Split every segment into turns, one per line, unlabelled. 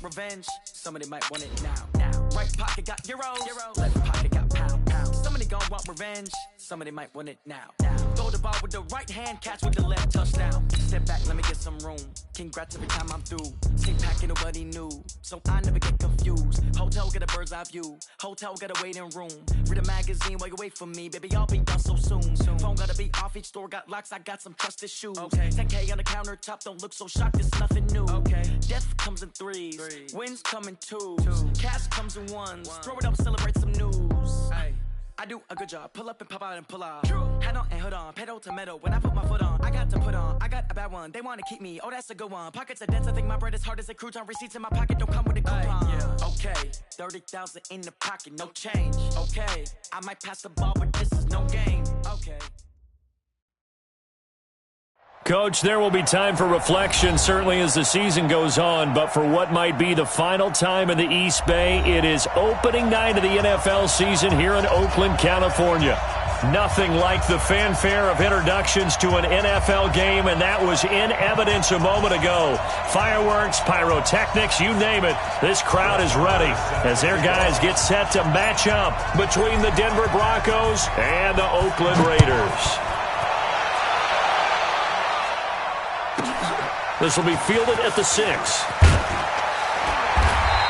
revenge. Somebody might want it now. Right pocket got euros. Left pocket got pound. Somebody gon' want revenge. Somebody might want it now. Throw the ball with the right hand, catch with the left, touchdown. Step back, let me get some room. Congrats every time I'm through. Take packing, nobody knew, so I never get confused. Hotel get a bird's eye view. Hotel got a waiting room. Read a magazine while you wait for me, baby. I'll be done so soon. Phone gotta be off, each store got locks. I got some trusted shoes. 10K on the countertop, don't look so shocked. It's nothing new. Death comes in threes. Wins come in twos. Cash comes in ones. Throw it up, celebrate some news. I do a good job. Pull up and pop out and pull out. Head on and hood on. Pedal to metal. When I put my foot on, I got to put on. I got a bad one. They want to keep me. Oh, that's a good one. Pockets are dense. I think my bread is hard as a crouton. Receipts in my pocket don't come with a coupon. Okay, 30,000 in the pocket, no change. Okay, I might pass the ball, but this is no game. Okay.
Coach, there will be time for reflection, certainly as the season goes on, but for what might be the final time in the East Bay, it is opening night of the NFL season here in Oakland, California. Nothing like the fanfare of introductions to an NFL game, and that was in evidence a moment ago. Fireworks, pyrotechnics, you name it, this crowd is ready as their guys get set to match up between the Denver Broncos and the Oakland Raiders. This will be fielded at the 6.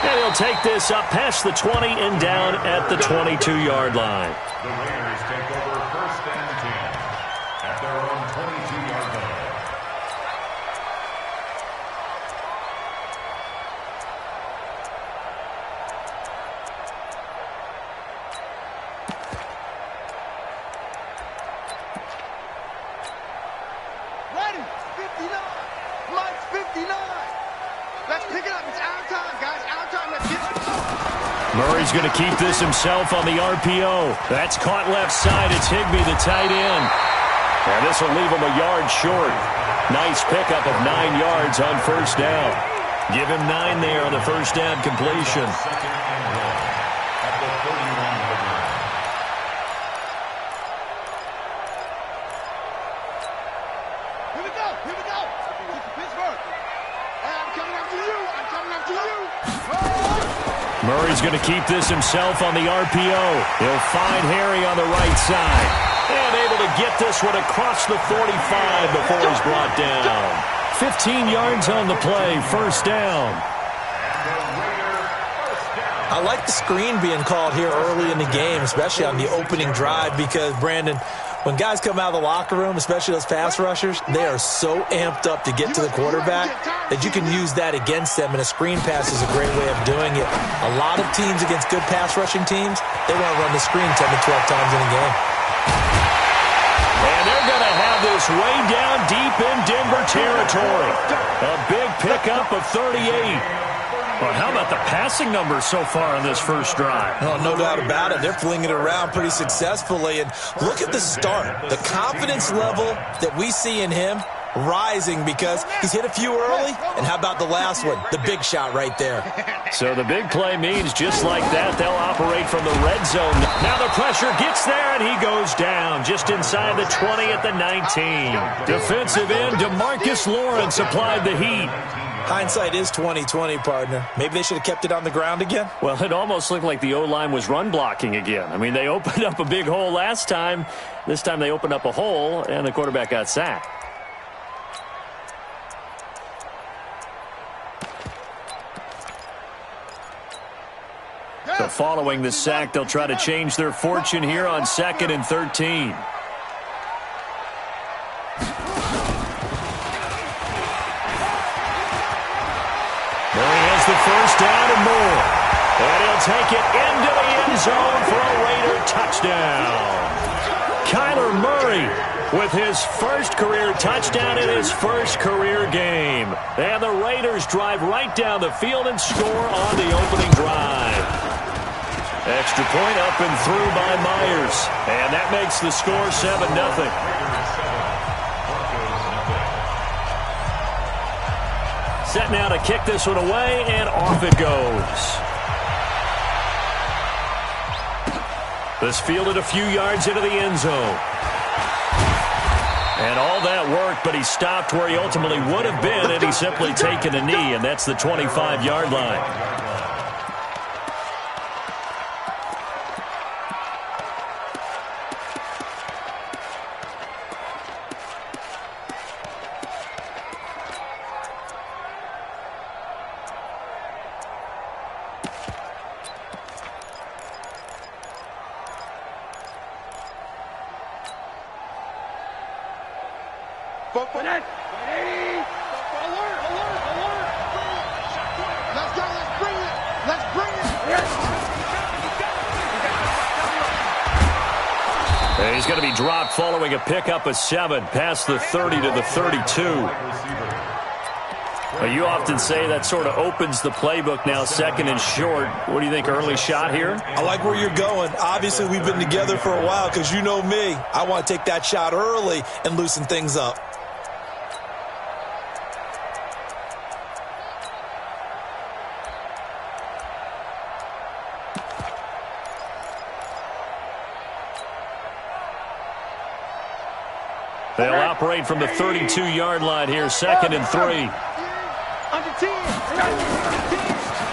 And he'll take this up past the 20 and down at the 22-yard line.
The Raiders take over 1st and 10 at their own 22-yard line.
Ready, 59. Mike's 59. Let's pick it up. It's our time, guys. Our time. Let's get it.
Murray's going to keep this himself on the RPO. That's caught left side. It's Higbee, the tight end. And this will leave him a yard short. Nice pickup of 9 yards on 1st down. Give him 9 there on the 1st down completion.
2nd and 1 at the 31-yard line.
Here we go. Here we go. Pittsburgh. I'm coming after you. I'm coming after you.
Murray's going to keep this himself on the RPO. He'll find Harry on the right side. And able to get this one across the 45 before he's brought down. 15 yards on the play, 1st down.
I like the screen being called here early in the game, especially on the opening drive, because, Brandon, when guys come out of the locker room, especially those pass rushers, they are so amped up to get to the quarterback that you can use that against them, and a screen pass is a great way of doing it. A lot of teams against good pass rushing teams, they want to run the screen 10 to 12 times in a game.
And they're going to have this way down deep in Denver territory. A big pickup of 38. Well, how about the passing numbers so far on this first drive?
Oh, no doubt about it. They're flinging it around pretty successfully. And look at the start. The confidence level that we see in him rising because he's hit a few early. And how about the last one? The big shot right there.
So the big play means just like that, they'll operate from the red zone. Now the pressure gets there, and he goes down just inside the 20 at the 19. Defensive end DeMarcus Lawrence applied the heat.
Hindsight is 20/20, partner. Maybe they should have kept it on the ground again.
Well, it almost looked like the O-line was run blocking again. I mean, they opened up a big hole last time. This time they opened up a hole, and the quarterback got sacked. So following the sack, they'll try to change their fortune here on 2nd and 13. The first down and more. And he'll take it into the end zone for a Raider touchdown. Kyler Murray with his first career touchdown in his first career game. And the Raiders drive right down the field and score on the opening drive. Extra point up and through by Myers. And that makes the score 7-0. Set now to kick this one away, and off it goes. This fielded a few yards into the end zone. And all that work, but he stopped where he ultimately would have been had he simply taken a knee, and that's the 25-yard line.
He's going to be dropped following a pickup of 7 past the 30 to the 32.
Well, you often say that sort of opens the playbook now, 2nd and short. What do you think, early shot here?
I like where you're going. Obviously, we've been together for a while because you know me. I want to take that shot early and loosen things up.
They'll operate from the 32-yard line here, 2nd and 3.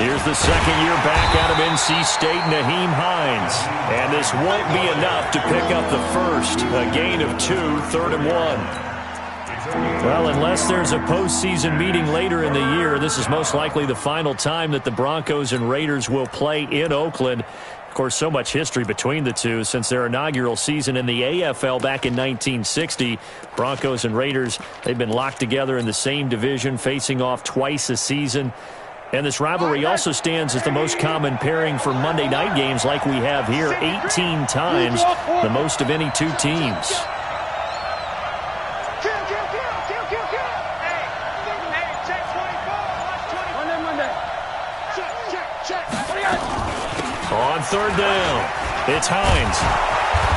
Here's the second-year back out of NC State, Nyheim Hines. And this won't be enough to pick up the first. A gain of 2, 3rd and 1. Well, unless there's a postseason meeting later in the year, this is most likely the final time that the Broncos and Raiders will play in Oakland. Of course, so much history between the two since their inaugural season in the AFL back in 1960. Broncos and Raiders, they've been locked together in the same division, facing off twice a season. And this rivalry also stands as the most common pairing for Monday night games like we have here, 18 times, the most of any two teams. On 3rd down, it's Hines.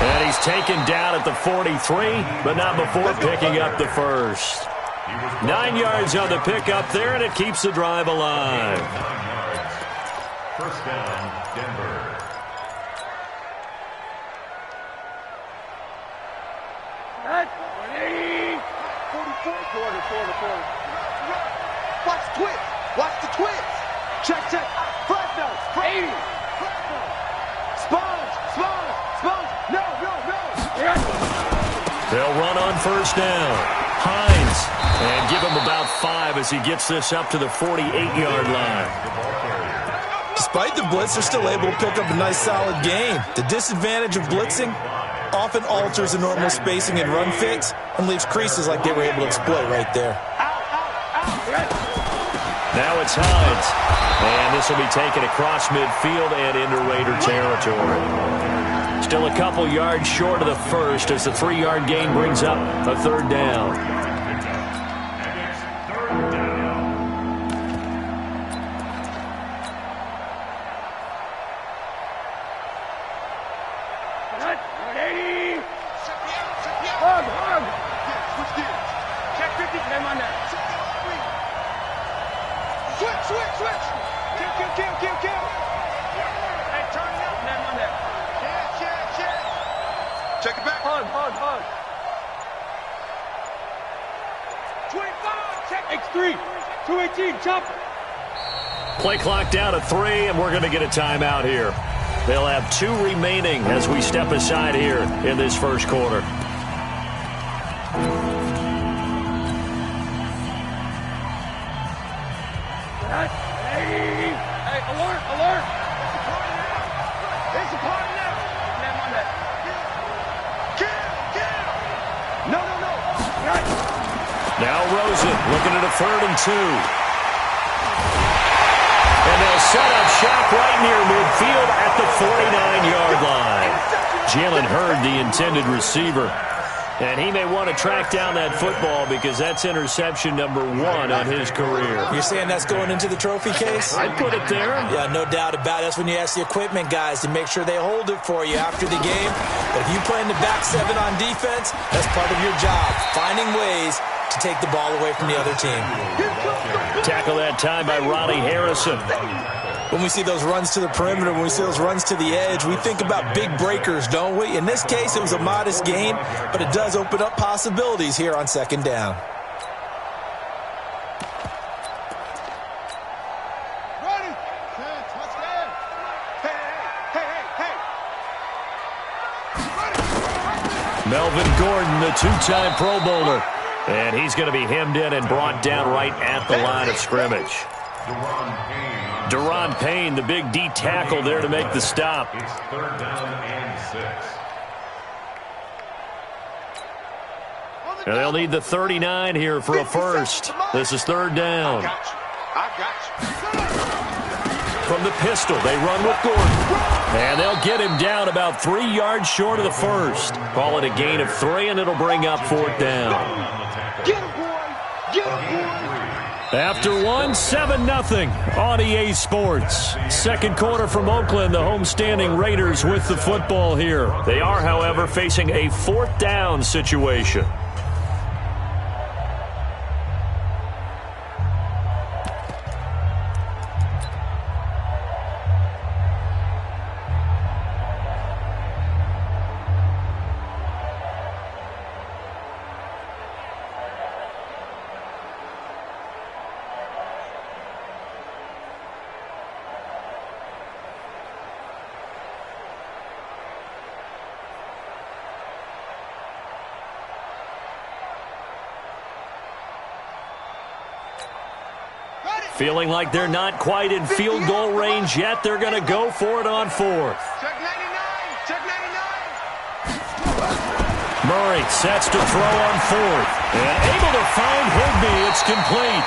And he's taken down at the 43, but not before picking up the first. 9 yards on the pickup there, and it keeps the drive alive.
9 yards. First down, Denver.
Watch the twist. Watch the twist. Check. Flash nose. 80. Sponge. No.
They'll run on 1st down. Hines. And give him about 5 as he gets this up to the 48-yard line.
Despite the blitz, they're still able to pick up a nice solid gain. The disadvantage of blitzing often alters the normal spacing and run fits and leaves creases like they were able to exploit right there.
Now it's Hines. And this will be taken across midfield and into Raider territory. Still a couple yards short of the first as the 3-yard gain brings up a 3rd down.
Check it back. Hug. 25. Check X3. 218. Chopper.
Play clock down to 3, and we're going to get a timeout here. They'll have 2 remaining as we step aside here in this first quarter.
Hey, alert. It's a party now. No.
Now Rosen looking at a 3rd and 2. And they'll set up shop right near midfield at the 49-yard line. Jalen Hurd, the intended receiver. And he may want to track down that football because that's interception number 1 on his career.
You're saying that's going into the trophy case?
I'd put it there.
Yeah, no doubt about it. That's when you ask the equipment guys to make sure they hold it for you after the game. But if you play in the back 7 on defense, that's part of your job, finding ways to take the ball away from the other team.
Tackle that time by Ronnie Harrison.
When we see those runs to the perimeter, when we see those runs to the edge, we think about big breakers, don't we? In this case, it was a modest gain, but it does open up possibilities here on second down.
Melvin Gordon, the two-time Pro Bowler. And he's going to be hemmed in and brought down right at the line of scrimmage. Deron Payne, the big D tackle there to make the stop.
It's third down and 6.
And they'll need the 39 here for a first. This is third down.
I got you.
From the pistol, they run with Gordon. And they'll get him down about 3 yards short of the first. Call it a gain of 3, and it'll bring up fourth down.
Get him, boy. Get him, boy.
After one, 7-0 on EA Sports. Second quarter from Oakland, the homestanding Raiders with the football here. They are, however, facing a fourth down situation. Feeling like they're not quite in field goal range yet. They're going to go for it on fourth.
Check 99. Check 99.
Murray sets to throw on fourth. And able to find Higbee. It's complete.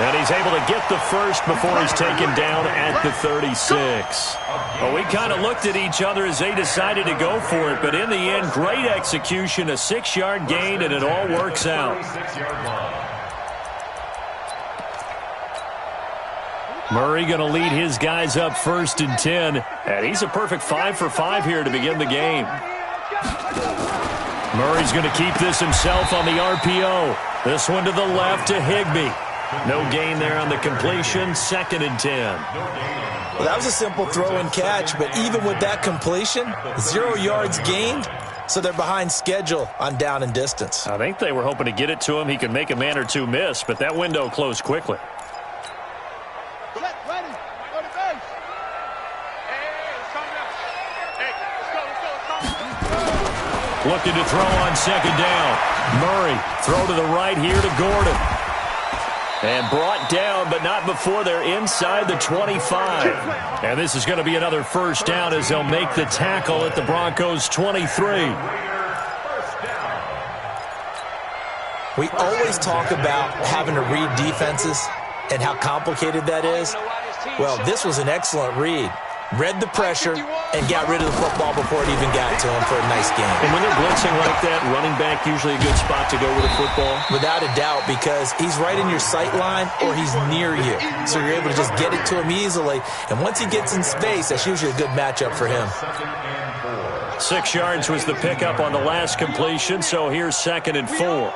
And he's able to get the first before he's taken down at the 36. Well, we kind of looked at each other as they decided to go for it. But in the end, great execution, a 6-yard gain, and it all works out.
46-yard line.
Murray going to lead his guys up first and 10. And he's a perfect 5 for 5 here to begin the game. Murray's going to keep this himself on the RPO. This one to the left to Higbee. No gain there on the completion. Second and 10.
Well, that was a simple throw and catch, but even with that completion, 0 yards gained, so they're behind schedule on down and distance.
I think they were hoping to get it to him. He could make a man or two miss, but that window closed quickly. Looking to throw on second down. Murray, throw to the right here to Gordon. And brought down, but not before they're inside the 25. And this is going to be another first down as they'll make the tackle at the Broncos' 23.
We always talk about having to read defenses and how complicated that is. Well, this was an excellent read. Read the pressure and got rid of the football before it even got to him for a nice game.
And when they're blitzing like that, running back usually a good spot to go with a football?
Without a doubt, because he's right in your sight line or he's near you. So you're able to just get it to him easily. And once he gets in space, that's usually a good matchup for him.
6 yards was the pickup on the last completion, so here's second and 4.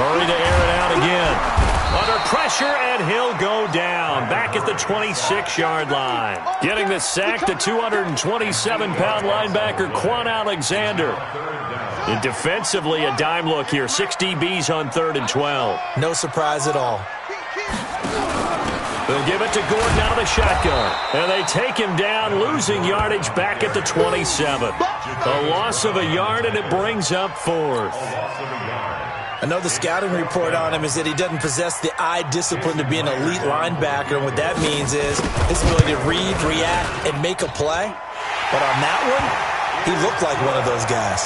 Murray to air it out again. Under pressure, and he'll go down. Back at the 26-yard line. Getting the sack, the 227-pound linebacker, Quan Alexander. And defensively, a dime look here. 6 DBs on 3rd and 12.
No surprise at all.
They'll give it to Gordon out of the shotgun. And they take him down, losing yardage back at the 27. A loss of a yard, and it brings up fourth.
I know the scouting report on him is that he doesn't possess the eye discipline to be an elite linebacker. And what that means is his ability to read, react, and make a play. But on that one, he looked like one of those guys.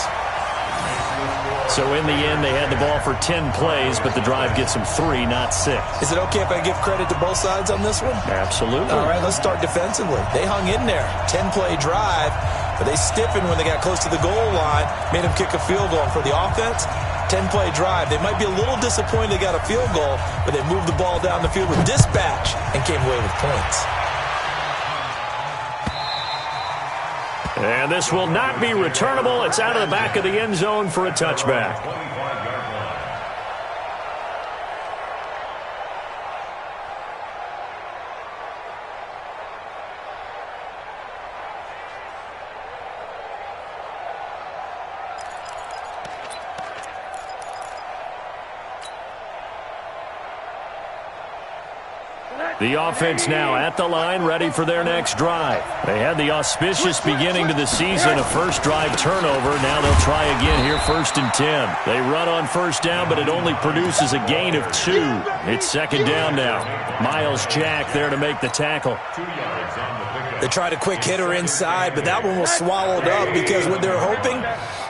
So in the end, they had the ball for 10 plays, but the drive gets them 3, not 6.
Is it okay if I give credit to both sides on this one?
Absolutely.
All right, let's start defensively. They hung in there. 10-play drive, but they stiffened when they got close to the goal line, made them kick a field goal. For the offense, 10-play drive. They might be a little disappointed they got a field goal, but they moved the ball down the field with dispatch and came away with points.
And this will not be returnable. It's out of the back of the end zone for a touchback. The offense now at the line, ready for their next drive. They had the auspicious beginning to the season, a first drive turnover. Now they'll try again here, 1st and 10. They run on first down, but it only produces a gain of 2. It's 2nd down now. Miles Jack there to make the tackle.
They tried a quick hitter inside, but that one was swallowed up because what they're hoping,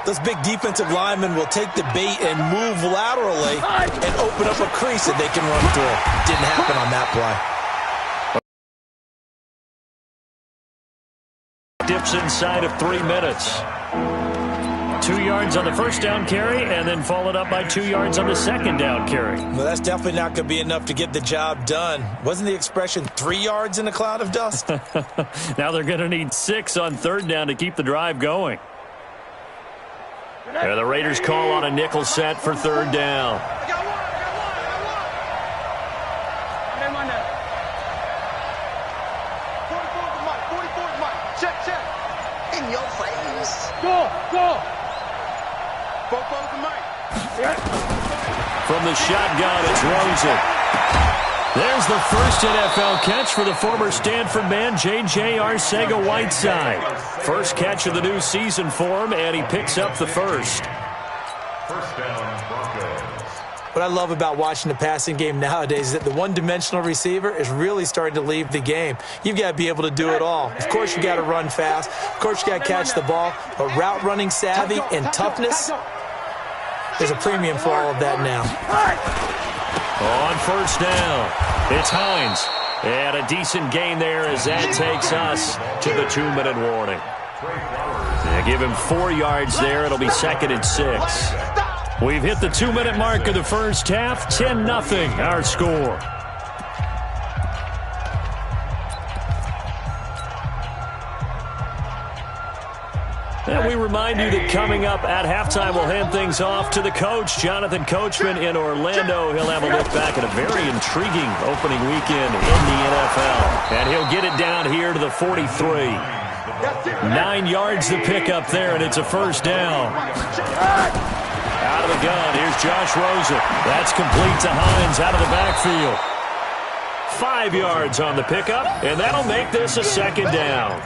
those big defensive linemen will take the bait and move laterally and open up a crease that they can run through. Didn't happen on that play.
Dips inside of 3 minutes. 2 yards on the first down carry, and then followed up by 2 yards on the second down carry.
Well, that's definitely not going to be enough to get the job done. Wasn't the expression 3 yards in a cloud of dust?
Now they're going to need 6 on 3rd down to keep the drive going. And the Raiders call on a nickel set for 3rd down.
In your face. Go.
From the shotgun, it's Rosen. There's the first NFL catch for the former Stanford man, J.J. Arcega-Whiteside. First catch of the new season for him, and he picks up the first.
First down, Broncos.
What I love about watching the passing game nowadays is that the one-dimensional receiver is really starting to leave the game. You've got to be able to do it all. Of course, you got to run fast. Of course, you got to catch the ball. But route running savvy and toughness, there's a premium for all of that now.
On first down, it's Hines. And a decent gain there as that takes us to the 2-minute warning. They give him 4 yards there. It'll be 2nd and 6. We've hit the 2-minute mark of the first half. 10-0 our score. And we remind you that coming up at halftime, we'll hand things off to the coach, Jonathan Coachman in Orlando. He'll have a look back at a very intriguing opening weekend in the NFL. And he'll get it down here to the 43. 9 yards to pick up there, and it's a first down. Out of the gun, here's Josh Rosen. That's complete to Hines out of the backfield. 5 yards on the pickup, and that'll make this a 2nd down.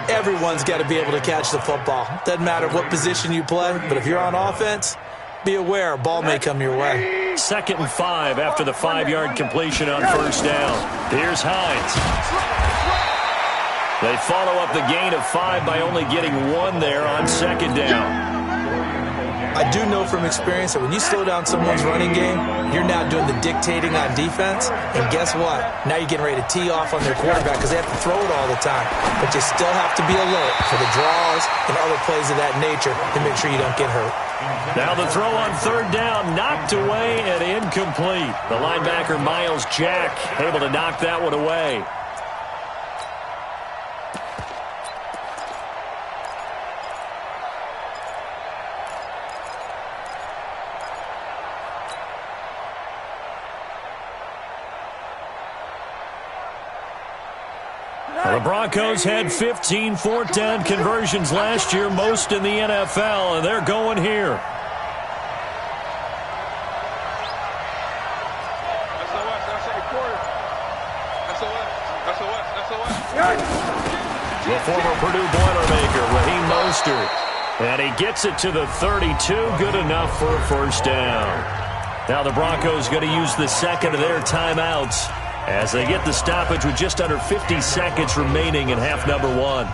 Everyone's got to be able to catch the football. Doesn't matter what position you play, but if you're on offense, be aware a ball may come your way.
2nd and 5 after the 5-yard completion on first down. Here's Hines. They follow up the gain of 5 by only getting 1 there on 2nd down.
I do know from experience that when you slow down someone's running game, you're now doing the dictating on defense. And guess what? Now you're getting ready to tee off on their quarterback because they have to throw it all the time. But you still have to be alert for the draws and other plays of that nature to make sure you don't get hurt.
Now the throw on 3rd down, knocked away and incomplete. The linebacker, Miles Jack, able to knock that one away. The Broncos had 15 4th-down conversions last year, most in the NFL, and they're going here. The former Purdue Boilermaker, Raheem Mostert, and he gets it to the 32, good enough for a first down. Now the Broncos going to use the 2nd of their timeouts as they get the stoppage with just under 50 seconds remaining in half number 1.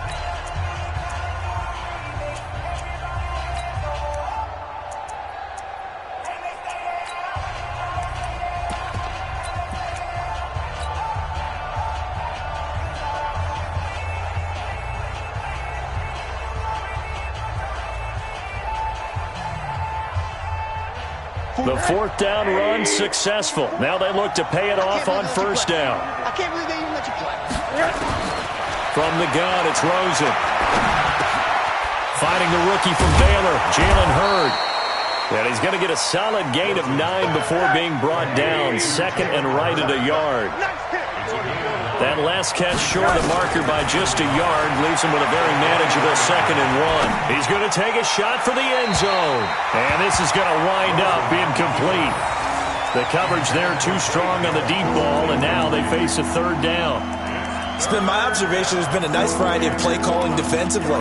The 4th down run successful. Now they look to pay it off on first down.
I can't believe they even let you play.
From the gun, it's Rosen. Finding the rookie from Baylor, Jalen Hurd. And he's going to get a solid gain of 9 before being brought down. 2nd and right at a yard. That last catch short of the marker by just a yard leaves him with a very manageable 2nd and 1. He's going to take a shot for the end zone. And this is going to wind up incomplete. The coverage there too strong on the deep ball, and now they face a third down.
It's been my observation there's been a nice variety of play calling defensively.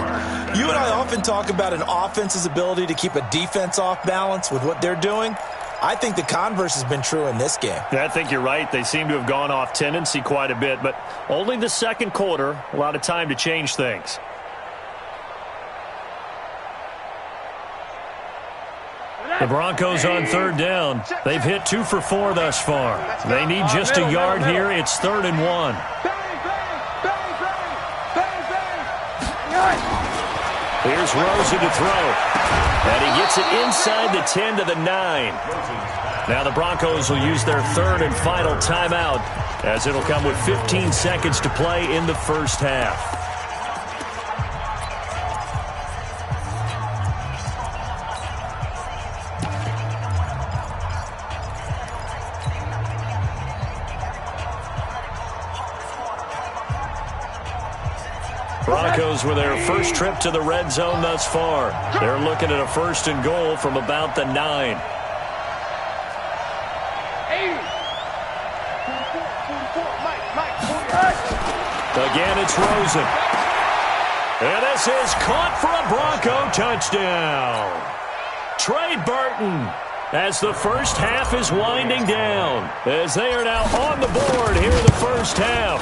You and I often talk about an offense's ability to keep a defense off balance with what they're doing. I think the converse has been true in this game.
Yeah, I think you're right. They seem to have gone off tendency quite a bit, but only the second quarter, a lot of time to change things. The Broncos on third down. They've hit 2 for 4 thus far. They need just a yard here. It's 3rd and 1. Here's Rosen to throw. And he gets it inside the 10 to the 9. Now the Broncos will use their 3rd and final timeout, as it'll come with 15 seconds to play in the first half. Broncos with their first trip to the red zone thus far. They're looking at a 1st and goal from about the 9. Again, it's Rosen. And this is caught for a Bronco touchdown. Trey Burton, as the first half is winding down, as they are now on the board here in the first half.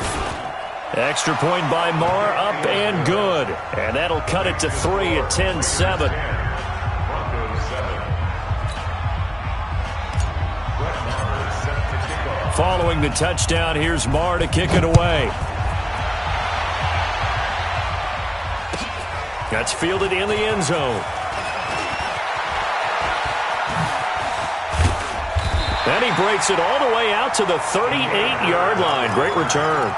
Extra point by Marr, up and good. And that'll cut it to 3 at 10-7. Following the touchdown, here's Marr to kick it away. That's fielded in the end zone. And he breaks it all the way out to the 38-yard line. Great return.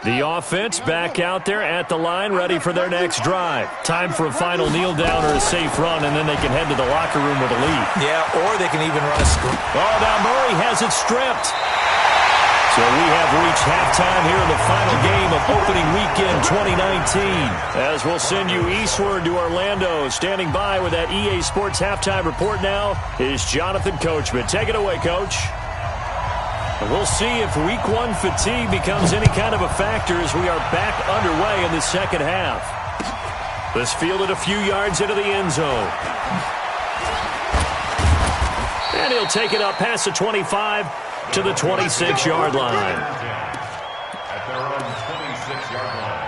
The offense back out there at the line, ready for their next drive. Time for a final kneel down or a safe run, and then they can head to the locker room with a lead. Yeah, or they can even run a screen. Oh, now Murray has it stripped. So we have reached halftime here in the final game of opening weekend 2019. As we'll send you eastward to Orlando. Standing by with that EA Sports halftime report now is Jonathan Coachman. Take it away, Coach. We'll see if week 1 fatigue becomes any kind of a factor as we are back underway in the second half. This fielded a few yards into the end zone. And he'll take it up past the 25 to the 26-yard line.
At their own 26-yard line.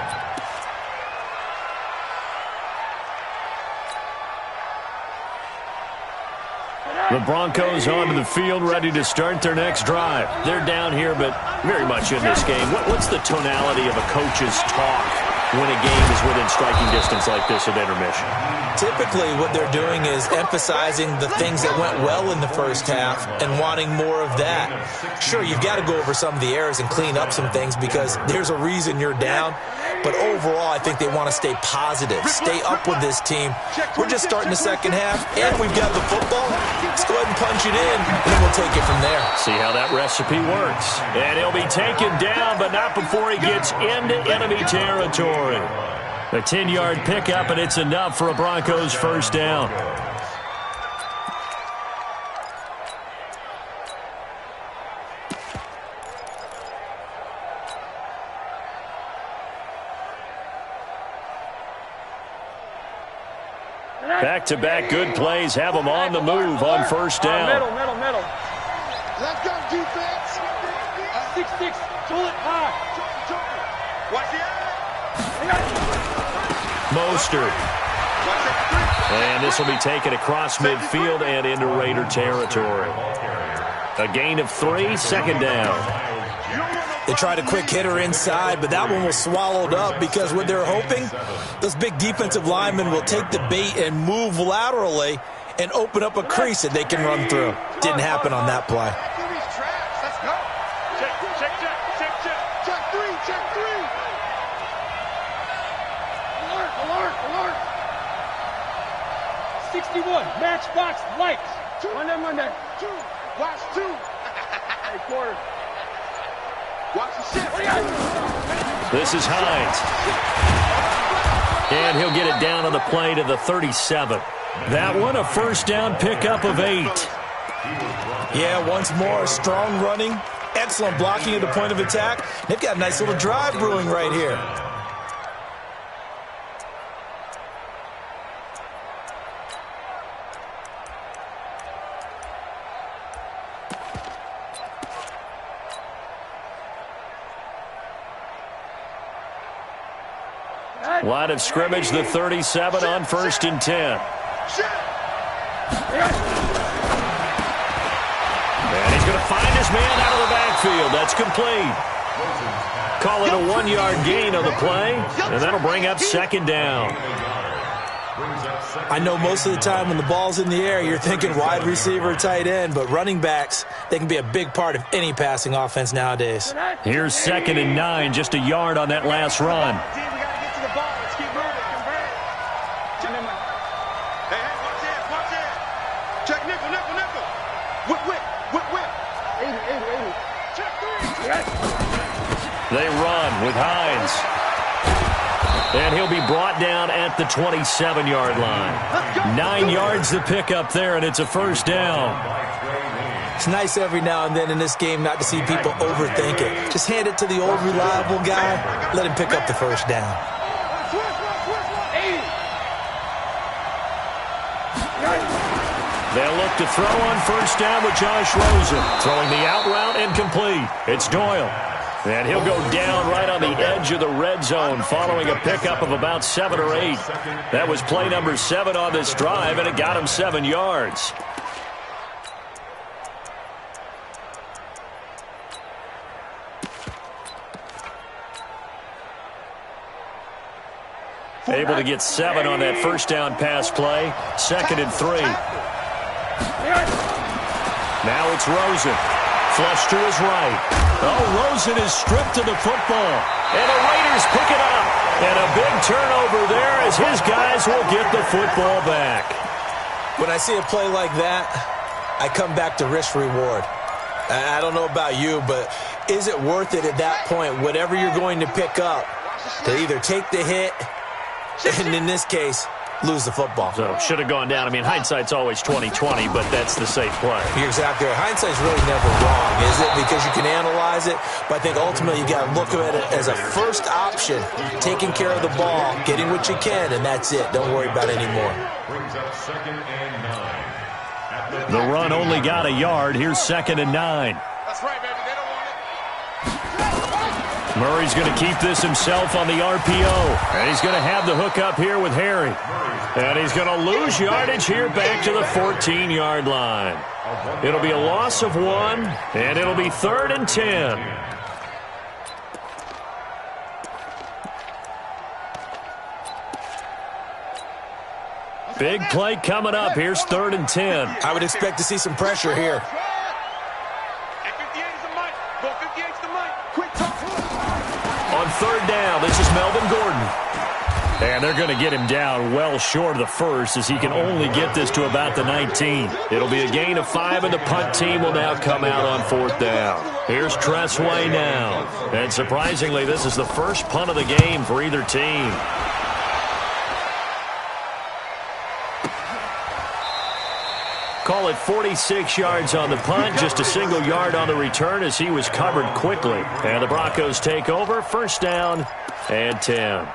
The Broncos onto the field, ready to start their next drive. They're down here, but very much in this game. What's the tonality of a coach's talk when a game is within striking distance like this at intermission?
Typically, what they're doing is emphasizing the things that went well in the first half and wanting more of that. Sure, you've got to go over some of the errors and clean up some things because there's a reason you're down. But overall, I think they want to stay positive, stay up with this team. We're just starting the second half, and we've got the football. Let's go ahead and punch it in, and then we'll take it from there.
See how that recipe works. And he'll be taken down, but not before he gets into enemy territory. A 10-yard pickup, and it's enough for a Broncos first down. Back-to-back good plays have them on the move on first down.
Middle. Let's go, defense. 6-6, pull it high. Watch the
Mostert. And this will be taken across midfield and into Raider territory. A gain of 3, 2nd down.
They tried a quick hitter inside, but that one was swallowed up because what they're hoping, those big defensive linemen will take the bait and move laterally and open up a crease that they can run through. Didn't happen on that play.
Let's go. Check three. Alert. 61, matchbox lights. Monday. Two. Watch two. Hey, quarter. Watch the shit.
This is Hines. And he'll get it down on the play to the 37. That one, a first down pickup of 8.
Yeah, once more, strong running, excellent blocking at the point of attack. They've got a nice little drive brewing right here.
Line of scrimmage, the 37 on 1st and 10. And he's going to find his man out of the backfield. That's complete. Call it a 1-yard gain on the play, and that'll bring up 2nd down.
I know most of the time when the ball's in the air, you're thinking wide receiver, tight end, but running backs, they can be a big part of any passing offense nowadays.
Here's 2nd and 9, just a yard on that last run. They run with Hines. And he'll be brought down at the 27-yard line. 9 yards to pick up there, and it's a first down.
It's nice every now and then in this game not to see people overthink it. Just hand it to the old reliable guy. Let him pick up the first down.
They'll look to throw on first down with Josh Rosen. Throwing the out route incomplete. It's Doyle. And he'll go down right on the edge of the red zone following a pickup of about 7 or 8. That was play number 7 on this drive, and it got him 7 yards. Able to get 7 on that first down pass play. 2nd and 3. Now it's Rosen. Flush to his right. Oh, Rosen is stripped of the football. And the Raiders pick it up. And a big turnover there as his guys will get the football back.
When I see a play like that, I come back to risk reward. I don't know about you, but is it worth it at that point, whatever you're going to pick up, to either take the hit, and in this case, lose the football?
So should have gone down. I mean, hindsight's always 20/20, but that's the safe play.
You're exactly right. Hindsight's really never wrong, is it? Because you can analyze it, but I think ultimately you got to look at it as a first option, taking care of the ball, getting what you can, and that's it. Don't worry about it anymore.
The run only got a yard. Here's 2nd and 9.
That's right, baby. They don't want it.
Murray's going to keep this himself on the RPO. And he's going to have the hook up here with Harry. And he's going to lose yardage here back to the 14-yard line. It'll be a loss of 1, and it'll be 3rd and 10. Big play coming up. Here's 3rd and 10.
I would expect to see some pressure here.
On 3rd down, this is Melvin Gordon. And they're going to get him down well short of the first as he can only get this to about the 19. It'll be a gain of 5, and the punt team will now come out on 4th down. Here's Tressway now. And surprisingly, this is the first punt of the game for either team. Call it 46 yards on the punt, just a single yard on the return as he was covered quickly. And the Broncos take over, 1st down and 10.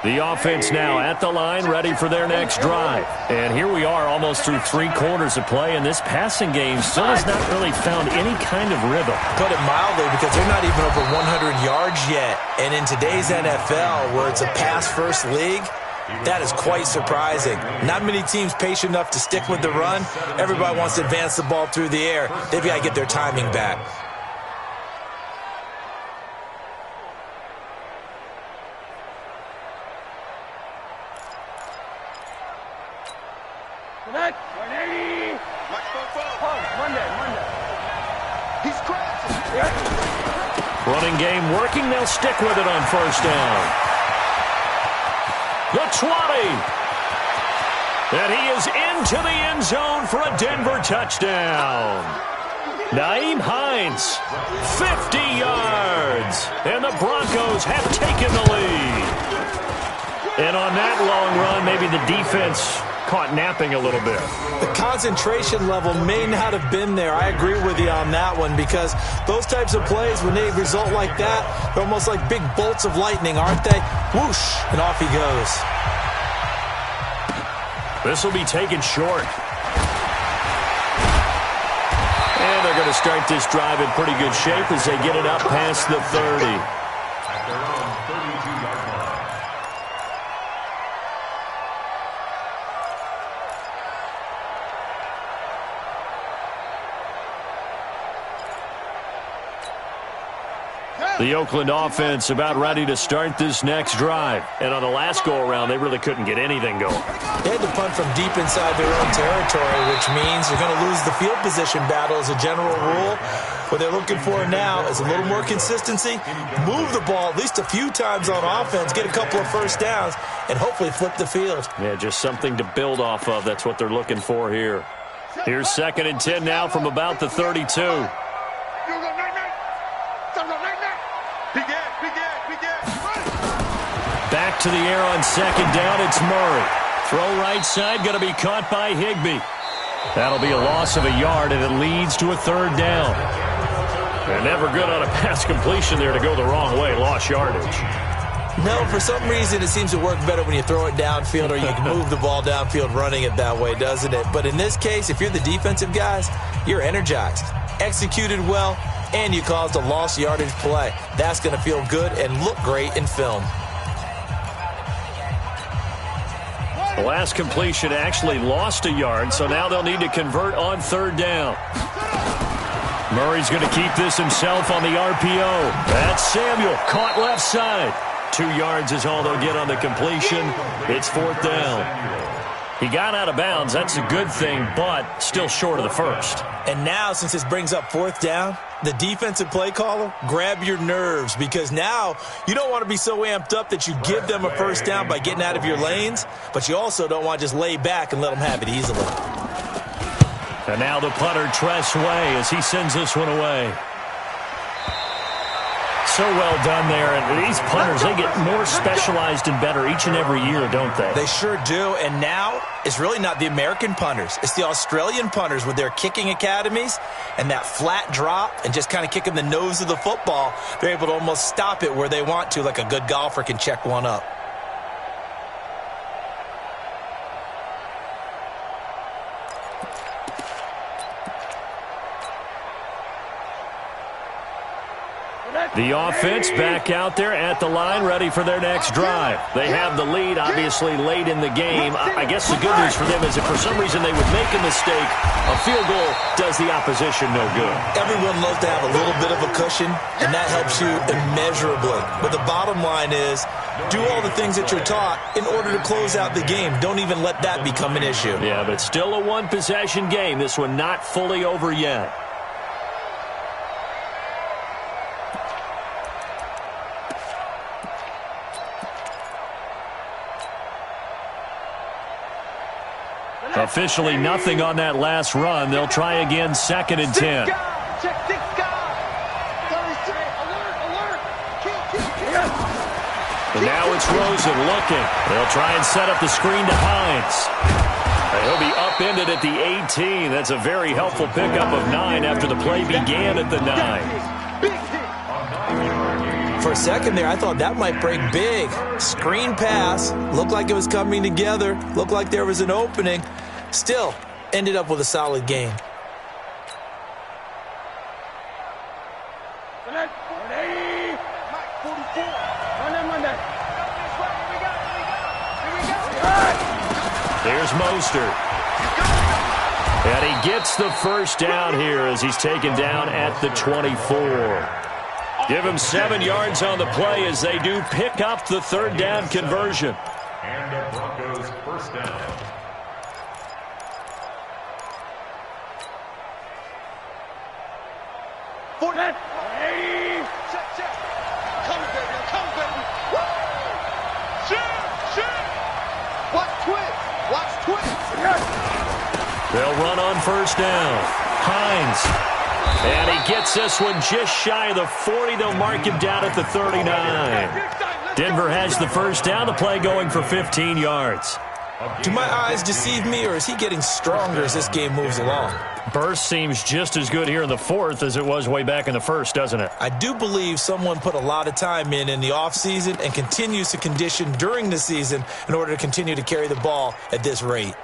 The offense now at the line, ready for their next drive. And here we are almost through 3 quarters of play, and this passing game still has not really found any kind of rhythm.
Put it mildly, because they're not even over 100 yards yet. And in today's NFL, where it's a pass-first league, that is quite surprising. Not many teams patient enough to stick with the run. Everybody wants to advance the ball through the air. They've got to get their timing back.
Monday. He's crazy.
Running game working. They'll stick with it on first down. The 20. And he is into the end zone for a Denver touchdown. Nyheim Hines, 50 yards. And the Broncos have taken the lead. And on that long run, maybe the defense caught napping a little bit.
The concentration level may not have been there. I agree with you on that one, because those types of plays, when they result like that, they're almost like big bolts of lightning, aren't they? Whoosh, and off he goes.
This will be taken short. And they're going to start this drive in pretty good shape as they get it up past the 30.
At their own 32-yard line.
The Oakland offense about ready to start this next drive. And on the last go-around, they really couldn't get anything going.
They had to punt from deep inside their own territory, which means they're going to lose the field position battle as a general rule. What they're looking for now is a little more consistency, move the ball at least a few times on offense, get a couple of first downs, and hopefully flip the field.
Yeah, just something to build off of. That's what they're looking for here. Here's 2nd and 10 now from about the 32. Back to the air on 2nd down. It's Murray. Throw right side, going to be caught by Higbee. That'll be a loss of a yard, and it leads to a 3rd down. And never good on a pass completion there to go the wrong way. Lost yardage.
No, for some reason it seems to work better when you throw it downfield, or you can move the ball downfield running it that way, doesn't it? But in this case, if you're the defensive guys, you're energized, executed well, and you caused a lost yardage play. That's going to feel good and look great in film.
The last completion actually lost a yard, so now they'll need to convert on 3rd down. Murray's going to keep this himself on the RPO. That's Samuel, caught left side. 2 yards is all they'll get on the completion. It's 4th down. He got out of bounds. That's a good thing, but still short of the first.
And now, since this brings up 4th down, the defensive play caller, grab your nerves, because now you don't want to be so amped up that you give them a first down by getting out of your lanes, but you also don't want to just lay back and let them have it easily.
And now the punter, Tress Way, as he sends this one away. So well done there. And these punters, they get more specialized and better each and every year, don't they?
They sure do. And now it's really not the American punters. It's the Australian punters with their kicking academies and that flat drop and just kind of kicking the nose of the football. They're able to almost stop it where they want to, like a good golfer can check one up.
The offense back out there at the line, ready for their next drive. They have the lead, obviously, late in the game. I guess the good news for them is if for some reason they would make a mistake, a field goal does the opposition no good.
Everyone loves to have a little bit of a cushion, and that helps you immeasurably. But the bottom line is, do all the things that you're taught in order to close out the game. Don't even let that become an issue.
Yeah, but still a one-possession game. This one not fully over yet. Officially nothing on that last run. They'll try again, 2nd and 10. And now it's Rosen looking. They'll try and set up the screen to Hines. And he'll be upended at the 18. That's a very helpful pickup of 9 after the play began at the 9.
For a second there, I thought that might break big. Screen pass. Looked like it was coming together. Looked like there was an opening. Still, ended up with a solid game.
There's Mostert. And he gets the first down here as he's taken down at the 24. Give him 7 yards on the play as they do pick up the 3rd down conversion.
And the Broncos first down.
They'll run on first down. Hines. And he gets this one just shy of the 40. They'll mark him down at the 39. Denver has the first down. The play going for 15 yards.
Do my eyes deceive me, or is he getting stronger as this game moves along?
Burst seems just as good here in the fourth as it was way back in the first, doesn't it?
I do believe someone put a lot of time in the offseason and continues to condition during the season in order to continue to carry the ball at this rate.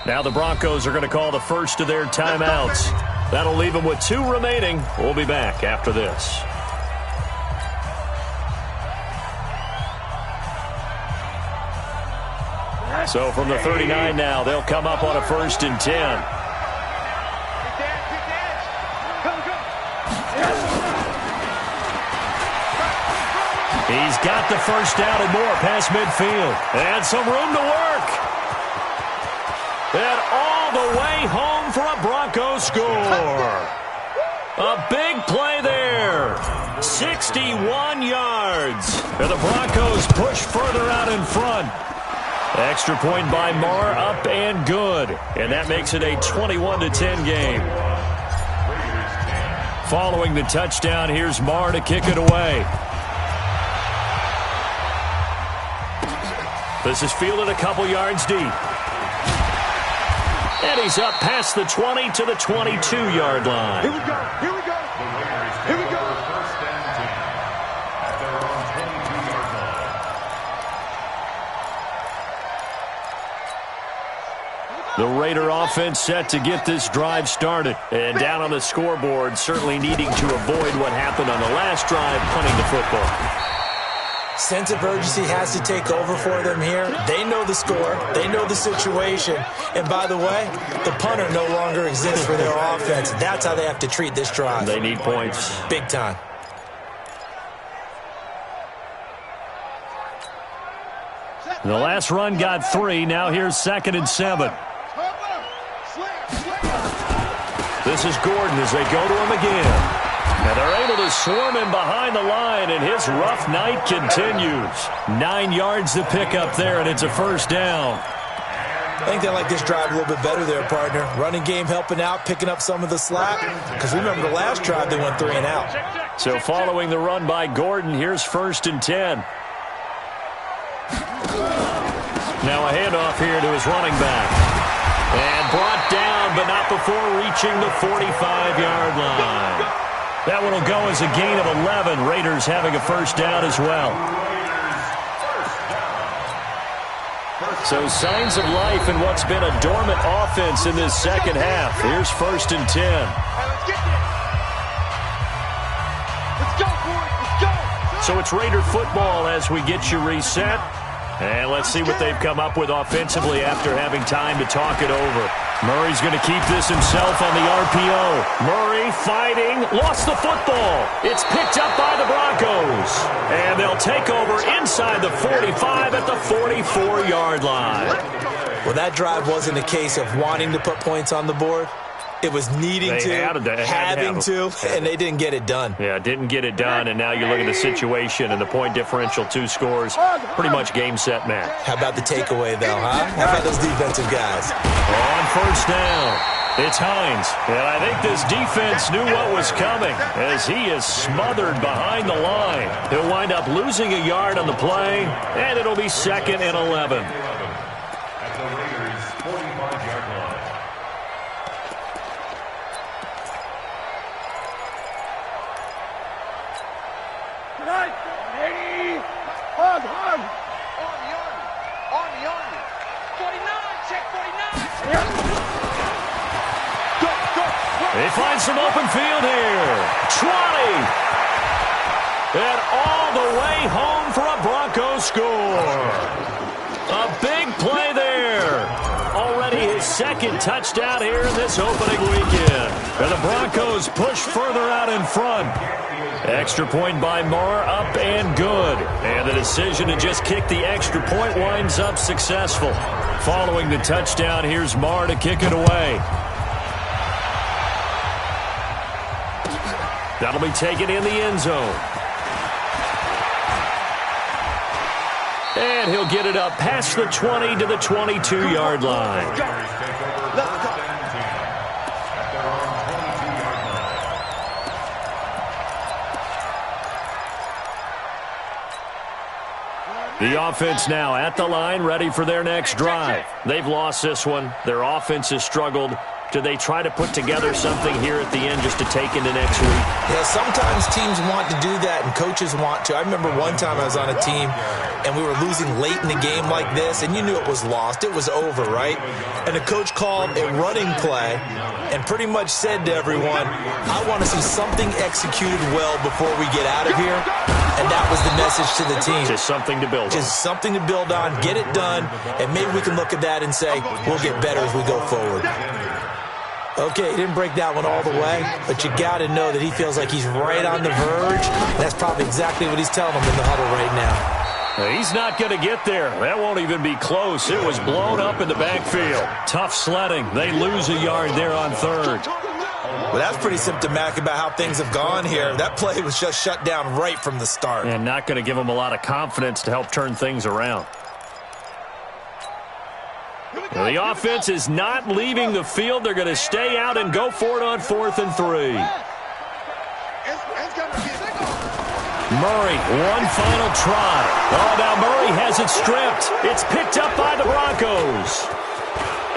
Now the Broncos are going to call the first of their timeouts. That'll leave them with 2 remaining. We'll be back after this. So from the 39 now, they'll come up on a 1st and 10. He's got the first down and more past midfield. And some room to work. And all the way home for a Broncos score. A big play there. 61 yards. And the Broncos push further out in front. Extra point by Marr, up and good. And that makes it a 21-10 game. Following the touchdown, here's Marr to kick it away. This is fielded a couple yards deep. And he's up past the 20 to the 22-yard line.
Here we go. Here we go. Here we go.
First and 10 at their own 22-yard line.
The Raider offense set to get this drive started. And down on the scoreboard, certainly needing to avoid what happened on the last drive, punting the football.
Sense of urgency has to take over for them here. They know the score. They know the situation. And by the way, the punter no longer exists for their offense. That's how they have to treat this drive.
They need points.
Big time.
The last run got 3. Now here's 2nd and 7. This is Gordon as they go to him again. And they're able to swarm him behind the line, and his rough night continues. 9 yards to pick up there, and it's a first down.
I think they like this drive a little bit better there, partner. Running game helping out, picking up some of the slack. Because remember, the last drive they went 3 and out.
So following the run by Gordon, here's 1st and 10. Now a handoff here to his running back. And brought down, but not before reaching the 45-yard line. That one will go as a gain of 11. Raiders having a first down as well. So signs of life in what's been a dormant offense in this second half. Here's 1st and 10.
Let's go, boys. Let's go.
So it's Raider football as we get you reset. And let's see what they've come up with offensively after having time to talk it over. Murray's going to keep this himself on the RPO. Murray fighting, lost the football. It's picked up by the Broncos. And they'll take over inside the 45 at the 44-yard line.
Well, that drive wasn't a case of wanting to put points on the board. It was needing having to, and they didn't get it done.
Yeah, didn't get it done, and now you look at the situation and the point differential, 2 scores, pretty much game, set, match.
How about the takeaway, though, huh? How about those defensive guys?
On first down, it's Hines. And I think this defense knew what was coming as he is smothered behind the line. He'll wind up losing a yard on the play, and it'll be 2nd and 11.
At the Raiders' 45-yard line.
On the army. 49, check 49. Go.
They find some open field here. 20. And all the way home for a Broncos score. A big play there. Already his 2nd touchdown here in this opening weekend. And the Broncos push further out in front. Extra point by Marr, up and good. And the decision to just kick the extra point winds up successful. Following the touchdown, here's Marr to kick it away. That'll be taken in the end zone. And he'll get it up past the 20 to the 22-yard line. The offense now at the line, ready for their next drive. They've lost this one. Their offense has struggled. Do they try to put together something here at the end just to take into next week?
Yeah, sometimes teams want to do that and coaches want to. I remember one time I was on a team and we were losing late in the game like this, and you knew it was lost. It was over, right? And the coach called a running play and pretty much said to everyone, I want to see something executed well before we get out of here. And that was the message to the team.
Just something to build on.
Just something to build on, get it done, and maybe we can look at that and say, we'll get better as we go forward. Okay, he didn't break that one all the way, but you got to know that he feels like he's right on the verge. That's probably exactly what he's telling them in the huddle right now.
He's not going to get there. That won't even be close. It was blown up in the backfield. Tough sledding. They lose a yard there on third.
Well, that's pretty symptomatic about how things have gone here. That play was just shut down right from the start.
And not going to give them a lot of confidence to help turn things around. Well, the offense is not leaving the field. They're going to stay out and go for it on 4th and 3. Murray, one final try. Oh, now Murray has it stripped. It's picked up by the Broncos.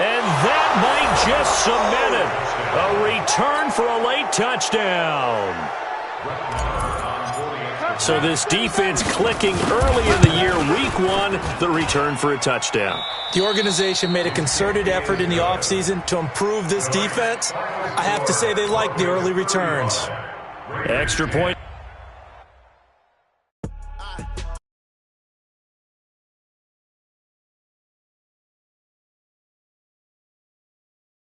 And that might just cement it. A return for a late touchdown. So this defense clicking early in the year, week 1, the return for a touchdown.
The organization made a concerted effort in the offseason to improve this defense. I have to say they like the early returns.
Extra point.